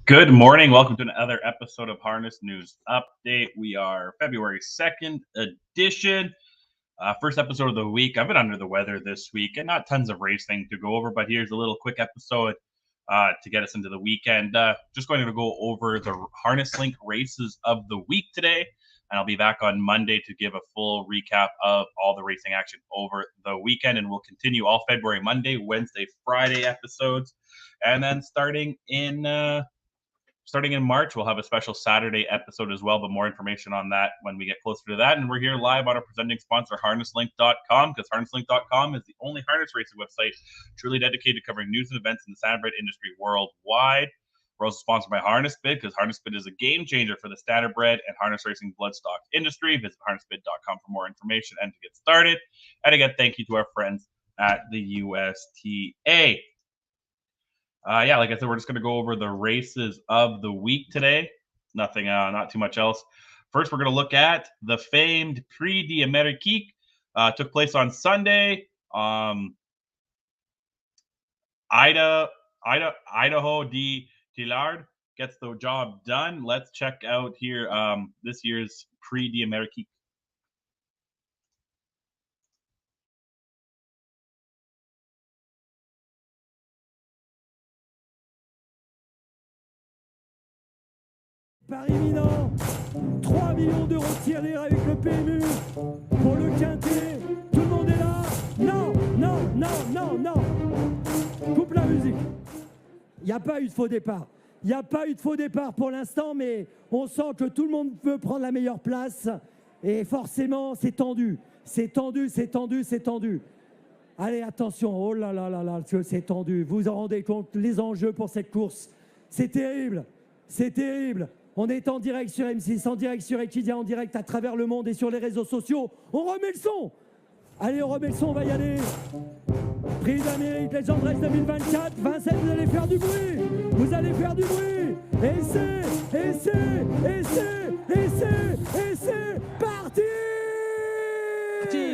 Good morning. Welcome to another episode of Harness News Update. We are February 2nd edition. First episode of the week. I've been under the weather this week and not tons of racing to go over, but here's a little quick episode to get us into the weekend. Just going to go over the Harness Link races of the week today, and I'll be back on Monday to give a full recap of all the racing action over the weekend, and we'll continue all February Monday, Wednesday, Friday episodes, and then starting in March, we'll have a special Saturday episode as well, but more information on that when we get closer to that. And we're here live on our presenting sponsor, harnesslink.com, because harnesslink.com is the only harness racing website truly dedicated to covering news and events in the standardbred industry worldwide. We're also sponsored by HarnessBid, because HarnessBid is a game changer for the standardbred and harness racing bloodstock industry. Visit harnessbid.com for more information and to get started. And again, thank you to our friends at the USTA. Like I said, we're just going to go over the races of the week today. Nothing, not too much else. First, we're going to look at the famed Prix d'Amérique. Took place on Sunday. Idaho de Tillard gets the job done. Let's check out here this year's Prix d'Amérique. Paris imminent, 3 millions d'euros de tirelire avec le PMU pour le quintet. Tout le monde est là. Non. Coupe la musique. Il n'y a pas eu de faux départ. Il n'y a pas eu de faux départ pour l'instant, mais on sent que tout le monde veut prendre la meilleure place. Et forcément, c'est tendu. C'est tendu. Allez, attention. Oh là là, c'est tendu. Vous vous rendez compte les enjeux pour cette course. C'est terrible. On est en direct sur M6, en direct sur Equidia, en direct à travers le monde et sur les réseaux sociaux. On remet le son. Allez, on remet le son, on va y aller. Prix d'Amérique, Legend Race 2024. Vincennes, vous allez faire du bruit. Et c'est parti.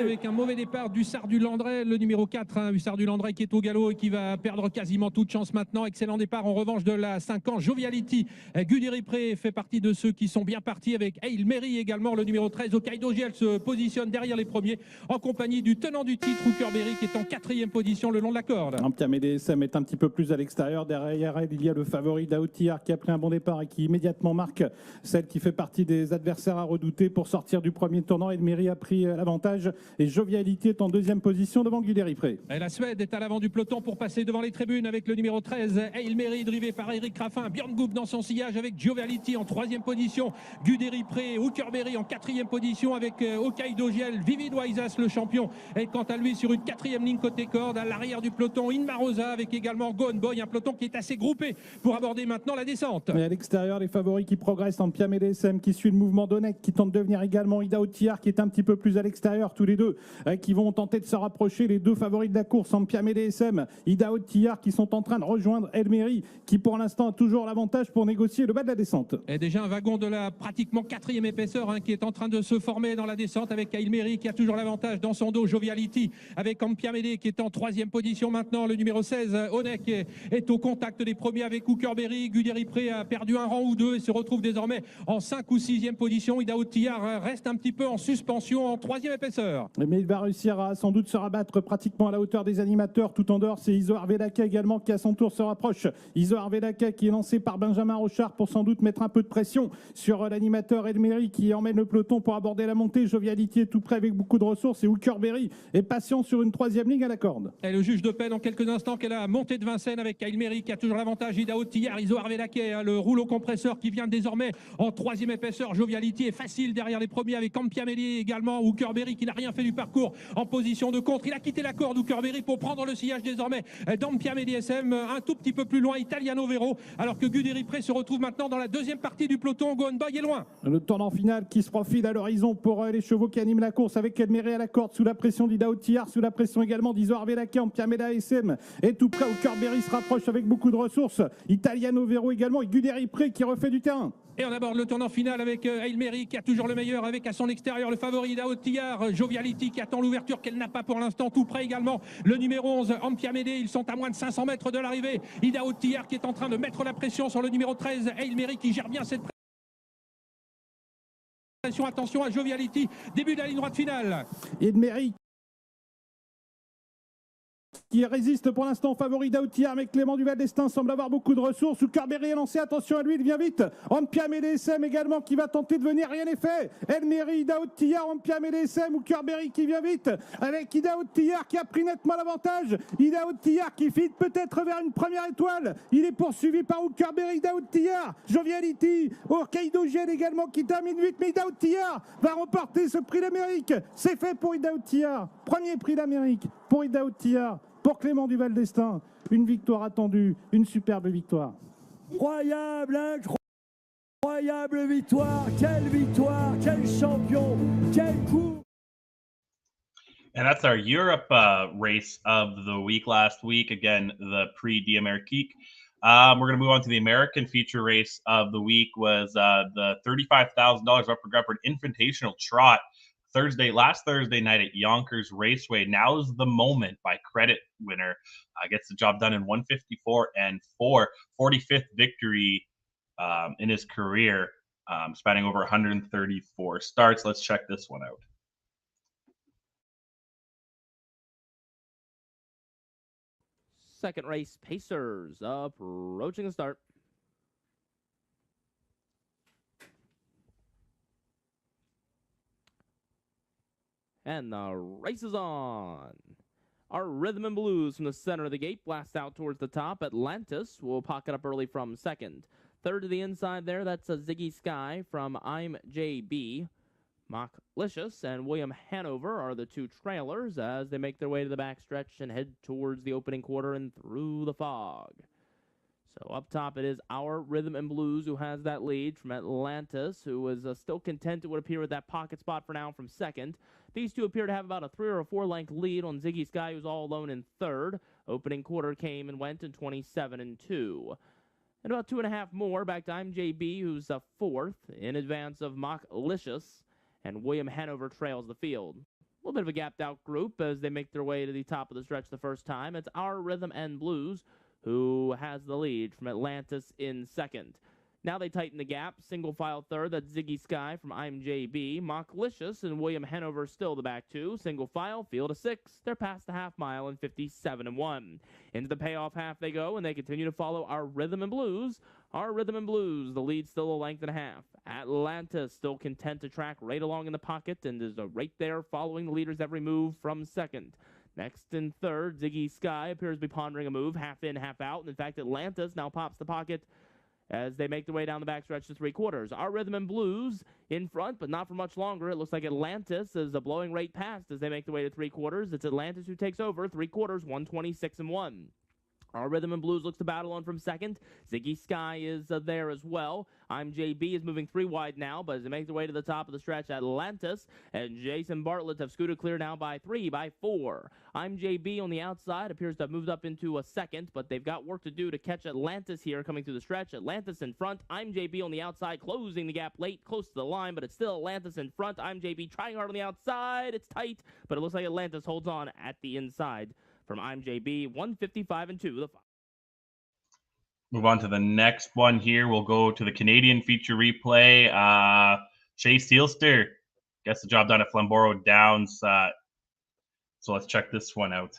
Avec un mauvais départ d'Hussard du Landrais, le numéro 4, Hussard du Landrais qui est au galop et qui va perdre quasiment toute chance maintenant. Excellent départ en revanche de la 5 ans Joviality. Guderipré fait partie de ceux qui sont bien partis avec Hail Mary également. Le numéro 13 Hokkaido Giel se positionne derrière les premiers en compagnie du tenant du titre Hookerberry qui est en 4e position le long de la corde. DSM est un petit peu plus à l'extérieur. Derrière elle, il y a le favori d'Aoutiar qui a pris un bon départ et qui immédiatement marque celle qui fait partie des adversaires à redouter pour sortir du premier tournant. Hail Mary a pris l'avantage. Et Joviality est en 2e position devant Guderipré. La Suède est à l'avant du peloton pour passer devant les tribunes avec le numéro 13, Hail Mary, drivé par Eric Raffin. Björn Goop dans son sillage avec Joviality en 3e position. Guderipré, Hookerberry en 4e position avec Hokkaido Giel. Vivid Waisas, le champion, est quant à lui sur une 4e ligne côté corde. À l'arrière du peloton, Inmarosa avec également Gone Boy, un peloton qui est assez groupé pour aborder maintenant la descente. Et à l'extérieur, les favoris qui progressent en Piamé DSM, qui suit le mouvement d'Onek, qui tente de venir également Idaoutiar, qui est un petit peu plus à l'extérieur, tous les deux qui vont tenter de se rapprocher, les deux favoris de la course en Piamé DSM, Idaoutiar qui sont en train de rejoindre Hail Mary qui pour l'instant a toujours l'avantage pour négocier le bas de la descente. Et déjà un wagon de la pratiquement 4e épaisseur qui est en train de se former dans la descente avec Hail Mary qui a toujours l'avantage dans son dos. Joviality avec Ampiamédé qui est en 3e position maintenant. Le numéro 16 Onek est au contact des premiers avec Hookerberry. Guderipré a perdu un rang ou deux et se retrouve désormais en 5 ou 6e position. Idaoutiar reste un petit peu en suspension en 3e épaisseur. Mais il va réussir à sans doute se rabattre pratiquement à la hauteur des animateurs. Tout en dehors, c'est Iso Arvedaka également qui à son tour se rapproche. Iso Arvedaka qui est lancé par Benjamin Rochard pour sans doute mettre un peu de pression sur l'animateur Hail Mary qui emmène le peloton pour aborder la montée. Joviality est tout près avec beaucoup de ressources et Hookerberry est patient sur une 3e ligne à la corde. Et le juge de paix dans quelques instants qu'elle a montée de Vincennes avec Hail Mary qui a toujours l'avantage. Idaoutiar, Iso Arvedaka, le rouleau compresseur qui vient désormais en 3e épaisseur. Joviality est facile derrière les premiers avec Ampiamédé également. Hookerberry qui n'a rien fait du parcours en position de contre. Il a quitté la corde Hookerberry pour prendre le sillage désormais d'Ampiamé DSM un tout petit peu plus loin, Italiano Vero, alors que Guderipré se retrouve maintenant dans la 2e partie du peloton. Gone Boy est loin. Le tournant final qui se profile à l'horizon pour les chevaux qui animent la course avec Hail Mary à la corde sous la pression d'Idaoutiar, sous la pression également d'Iso Arvedaka. Ampiamé DSM est tout près. Hookerberry se rapproche avec beaucoup de ressources. Italiano Vero également et Guderipré qui refait du terrain. Et on aborde le tournant final avec Hail Mary qui a toujours le meilleur, avec à son extérieur le favori Daoud Tillard, Joviality qui attend l'ouverture qu'elle n'a pas pour l'instant, tout près également le numéro 11 Ampiamédé. Ils sont à moins de 500 mètres de l'arrivée. Daoud Tillard qui est en train de mettre la pression sur le numéro 13 Hail Mary qui gère bien cette pression. Attention à Joviality, début de la ligne droite finale. Hail Mary qui résiste pour l'instant au favori d'Aoutiar, mais Clément Duval d'Estaing semble avoir beaucoup de ressources. Carberry est lancé, attention à lui, il vient vite. Ampiam et DSM également qui va tenter de venir, rien n'est fait. Elmeri, Daoutiar, Ampiam et DSM ou Carberry qui vient vite avec Daoutiar qui a pris nettement l'avantage. Daoutiar qui file peut-être vers une première étoile. Il est poursuivi par Carberry, Daoutiar, Joviality, Hokkaido Gel également qui termine 8, mais Daoutiar va remporter ce prix d'Amérique. C'est fait pour Daoutiar. Premier prix d'Amérique pour Daoutiar. Pour Clément Duval d'Estaing, une victoire attendue, une superbe victoire. Incroyable, incroyable victoire, quel champion, quel coup. And that's our Europe race of the week last week. Again, the Prix d'Amérique. We're going to move on to the American feature race of the week was the $35,000 up for grabs for an invitational trot. Last Thursday night at Yonkers Raceway. Now is the moment by credit winner. Gets the job done in 154 and 4, 45th victory in his career, spanning over 134 starts. Let's check this one out. Second race, Pacers approaching the start. And the race is on. Our Rhythm and Blues from the center of the gate blast out towards the top. Atlantis will pocket up early from second. Third to the inside there, that's a Ziggy Sky from I'm JB. Mocklicious and William Hanover are the two trailers as they make their way to the backstretch and head towards the opening quarter and through the fog. So up top it is our Rhythm and Blues who has that lead from Atlantis, who is still content, it would appear, with that pocket spot for now from second. These two appear to have about a 3 or 4 length lead on Ziggy Sky, who's all alone in third. Opening quarter came and went in 27 and 2. And about 2.5 more back to I'm JB, who's fourth in advance of Mocklicious, and William Hanover trails the field. A little bit of a gapped out group as they make their way to the top of the stretch the first time. It's our Rhythm and Blues who has the lead from Atlantis in second. Now they tighten the gap. Single file third, that's Ziggy Sky from I'm JB. Mocklicious and William Hanover still the back two. Single file, field of 6. They're past the half mile in 57 and 1. Into the payoff half they go, and they continue to follow our Rhythm and Blues. Our Rhythm and Blues, the lead still a length and a half. Atlantis still content to track right along in the pocket and is right there following the leaders every move from second. Next in third, Ziggy Sky appears to be pondering a move, half in, half out. And in fact, Atlantis now pops the pocket as they make their way down the backstretch to 3/4. Our Rhythm and Blues in front, but not for much longer. It looks like Atlantis is blowing right past as they make their way to 3/4. It's Atlantis who takes over, 3/4, 126 and 1. Our Rhythm and Blues looks to battle on from second. Ziggy Sky is there as well. I'm JB is moving 3 wide now, but as they make their way to the top of the stretch, Atlantis and Jason Bartlett have scooted clear now by 3, by 4. I'm JB on the outside appears to have moved up into a second, but they've got work to do to catch Atlantis here coming through the stretch. Atlantis in front. I'm JB on the outside, closing the gap late, close to the line, but it's still Atlantis in front. I'm JB trying hard on the outside. It's tight, but it looks like Atlantis holds on at the inside. From I'm JB, 155 and 2. Move on to the next one here. We'll go to the Canadian feature replay. Chase Seelster gets the job done at Flamborough Downs. So let's check this one out.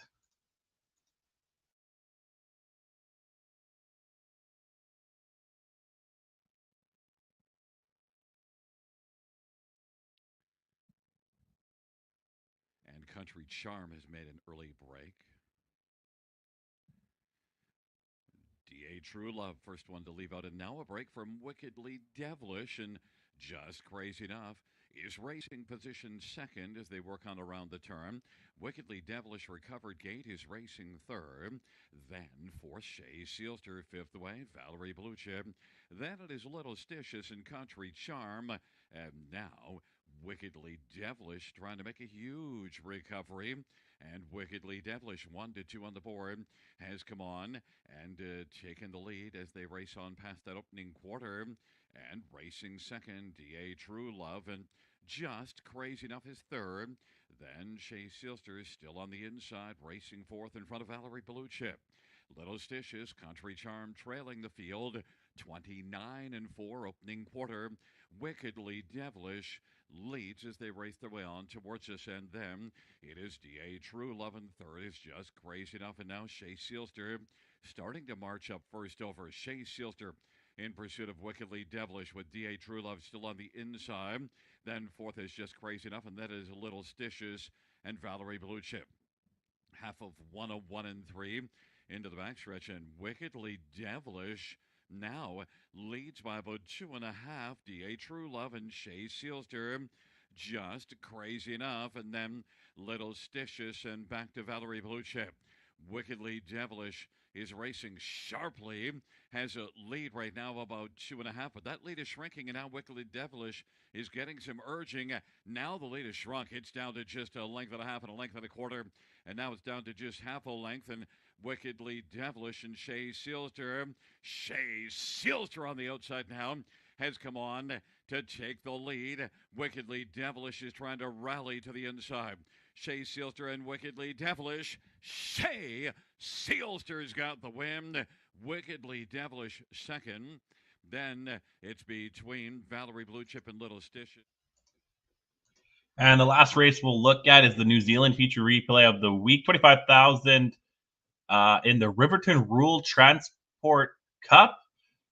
And Country Charm has made an early break. D.A. True Love, first one to leave out, and now a break from Wickedly Devilish, and Just Crazy Enough is racing position second as they work on around the turn. Wickedly Devilish recovered gate is racing third. Then fourth, Shay Seelster, fifth away, Valerie Bluchip. Then it is Little Stitious and Country Charm. And now Wickedly Devilish trying to make a huge recovery. And Wickedly Devilish, 1-2 on the board, has come on and taken the lead as they race on past that opening quarter. And racing second, DA True Love, and Just Crazy Enough is third. Then Shea Sealster is still on the inside, racing fourth in front of Valerie Beluchip. Little Stitches, Country Charm trailing the field, 29-4 opening quarter. Wickedly Devilish leads as they race their way on towards us, and then it is DA True Love in third. Is Just Crazy Enough, and now Shea Sealster starting to march up first over. Shea Sealster in pursuit of Wickedly Devilish with DA True Love still on the inside. Then fourth is Just Crazy Enough, and that is Little Stitches and Valerie Beluchip. Half of 101 and 3 into the backstretch, and Wickedly Devilish now leads by about 2.5. DA True Love and Shea Sealster, Just Crazy Enough, and then Little Stitches and back to Valerie Beluchip. Wickedly Devilish is racing sharply, has a lead right now of about 2.5, but that lead is shrinking, and now Wickedly Devilish is getting some urging. Now the lead is shrunk. It's down to just a length and a half and a length and a quarter, and now it's down to just half a length, and Wickedly Devilish and Shea Sealster. Shea Sealster on the outside now has come on to take the lead. Wickedly Devilish is trying to rally to the inside. Shea Sealster and Wickedly Devilish. Shea Sealster's got the win. Wickedly Devilish second. Then it's between Valerie Beluchip and Little Stitches. And the last race we'll look at is the New Zealand feature replay of the week, 25,000 in the Riverton Rural Transport Cup.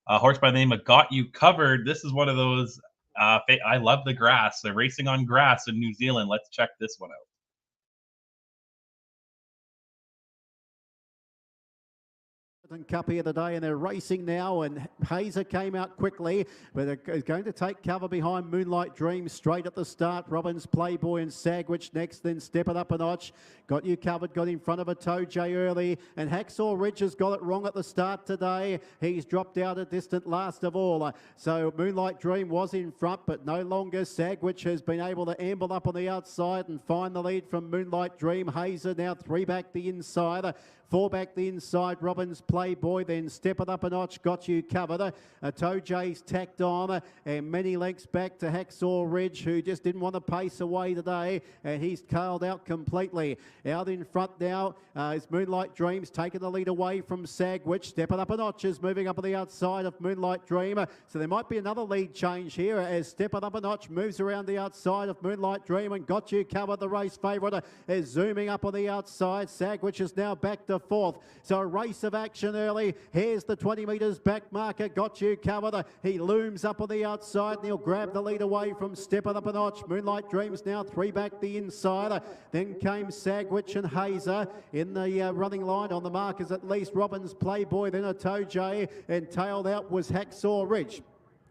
A horse by the name of Got You Covered. This is one of those, I love the grass. They're racing on grass in New Zealand. Let's check this one out. Cup here today, and they're racing now, and Hazer came out quickly, but they're going to take cover behind Moonlight Dream straight at the start. Robbins, Playboy and Sagwich next, then Step It Up a Notch. Got You Covered, got in front of a Toe J early, and Hacksaw Ridge has got it wrong at the start today. He's dropped out a distant last of all. So Moonlight Dream was in front, but no longer. Sagwich has been able to amble up on the outside and find the lead from Moonlight Dream. Hazer now 3 back the inside. 4 back the inside, Robbins, Playboy, then Step It Up a Notch, Got You Covered. Toe J's tacked on, and many lengths back to Hacksaw Ridge, who just didn't want to pace away today, and he's tailed out completely. Out in front now is Moonlight Dreams, taking the lead away from Sagwich. Step It Up a Notch is moving up on the outside of Moonlight Dream, so there might be another lead change here as Step It Up a Notch moves around the outside of Moonlight Dream, and Got You Covered, the race favourite, is zooming up on the outside. Sagwich is now back to fourth. So a race of action early. Here's the 20 metres back marker. Got You Covered. He looms up on the outside, and he'll grab the lead away from Step It Up a Notch. Moonlight Dreams now 3 back the inside. Then came Sagwich and Hazer in the running line. On the markers at least, Robbins, Playboy, then a Toe J, and tailed out was Hacksaw Ridge.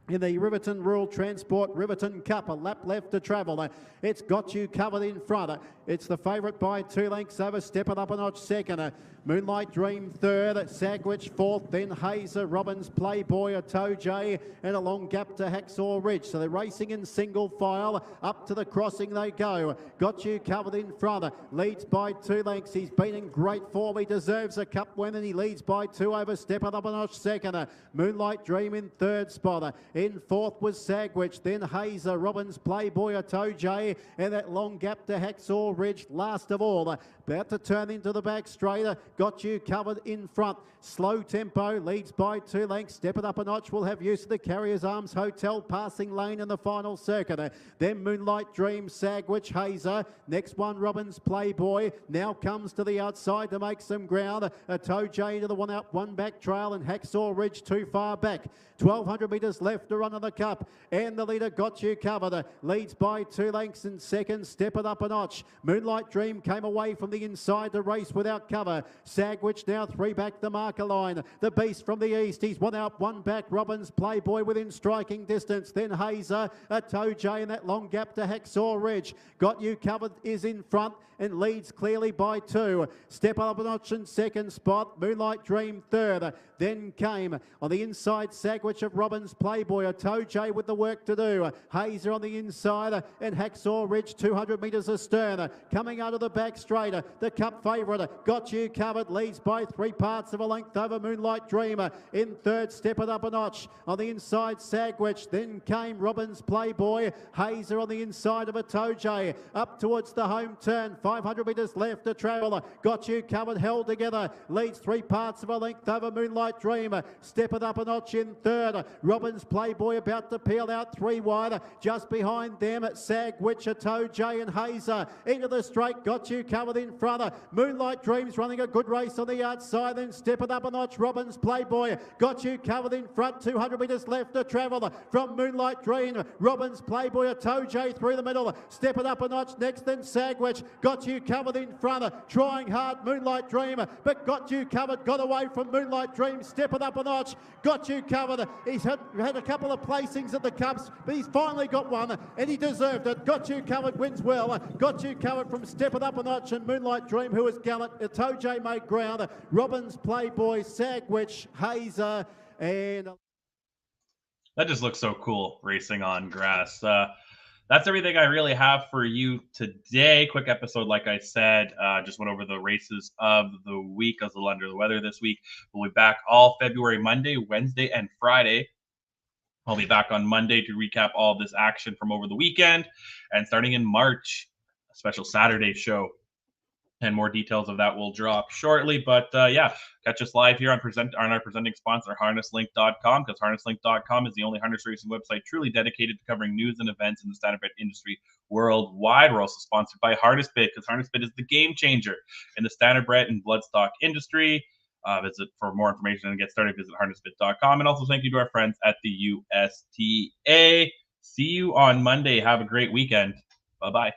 In the Riverton Rural Transport Riverton Cup, a lap left to travel. It's Got You Covered in front. It's the favourite by 2 lengths over. Step It Up a Notch second. Moonlight Dream third. Sagwich fourth. Then Hazer, Robbins, Playboy, a Toe J, and a long gap to Hacksaw Ridge. So they're racing in single file. Up to the crossing they go. Got You Covered in front. Leads by 2 lengths. He's been in great form. He deserves a cup win, and he leads by 2 over. Step It Up a Notch second. Moonlight Dream in third spot. In fourth was Sagwich, then Hazer, Robbins, Playboy, a Toe J, and that long gap to Hacksaw Ridge last of all. About to turn into the back straight. Got You Covered in front. Slow tempo, leads by 2 lengths. Step It Up a Notch will have use of the Carriers Arms Hotel passing lane in the final circuit. Then Moonlight Dream, Sagwich, Hazer. Next one, Robbins, Playboy. Now comes to the outside to make some ground. A Toe J to the 1 out, 1 back trail, and Hacksaw Ridge too far back. 1,200 metres left to run of the cup, and the leader Got You Covered. Leads by 2 lengths in second. Step It Up a Notch. Moonlight Dream came away from the inside to race without cover. Sagwich now 3 back the marker line. The Beast from the east, he's 1 out, 1 back. Robbins, Playboy within striking distance. Then Hazer, a Toe J, and that long gap to Hacksaw Ridge. Got You Covered is in front and leads clearly by 2. Step Up a Notch in second spot. Moonlight Dream third. Then came on the inside Sagwich of Robbins, Playboy. Playboy, a Toe J with the work to do. Hazer on the inside and Hacksaw Ridge 200 metres astern. Coming out of the back straight, the Cup favourite, Got You Covered, leads by 3 parts of a length over Moonlight Dream. In third, Step It Up a Notch. On the inside, Sagwitch. Then came Robbins Playboy. Hazer on the inside of a Toe J. Up towards the home turn, 500 metres left to travel. Got You Covered, held together, leads 3 parts of a length over Moonlight Dream. Step It Up a Notch in third. Robbins Playboy about to peel out 3 wide. Just behind them, Sagwitch, a Toe J and Hazer. Into the straight, Got You Covered in front. Moonlight Dreams running a good race on the outside. Then Step It Up a Notch, Robbins Playboy. Got You Covered in front, 200 metres left to travel. From Moonlight Dream, Robbins Playboy, a Toe J through the middle. Step It Up a Notch next, then Sagwitch. Got You Covered in front, trying hard, Moonlight Dream, but Got You Covered got away from Moonlight Dream. Step It Up a Notch, Got You Covered. He's had a couple of placings at the Cups, but he's finally got one, and he deserved it. Got You Covered wins well. Got You Covered from Step It Up a Notch and Moonlight Dream, who is gallant. Toe J made ground. Robbins Playboy, Sagwitch, Hazer, and that just looks so cool racing on grass. That's everything I really have for you today. Quick episode, like I said. Just went over the races of the week. I was a little under the weather this week. We'll be back all February, Monday, Wednesday, and Friday. I'll be back on Monday to recap all this action from over the weekend. And starting in March, a special Saturday show. And more details of that will drop shortly. But yeah, catch us live here on our presenting sponsor, harnesslink.com, because harnesslink.com is the only harness racing website truly dedicated to covering news and events in the standardbred industry worldwide. We're also sponsored by HarnessBid, because HarnessBid is the game changer in the standardbred and bloodstock industry. Visit for more information and get started. Visit harnessbid.com. And also thank you to our friends at the USTA. See you on Monday. Have a great weekend. Bye-bye.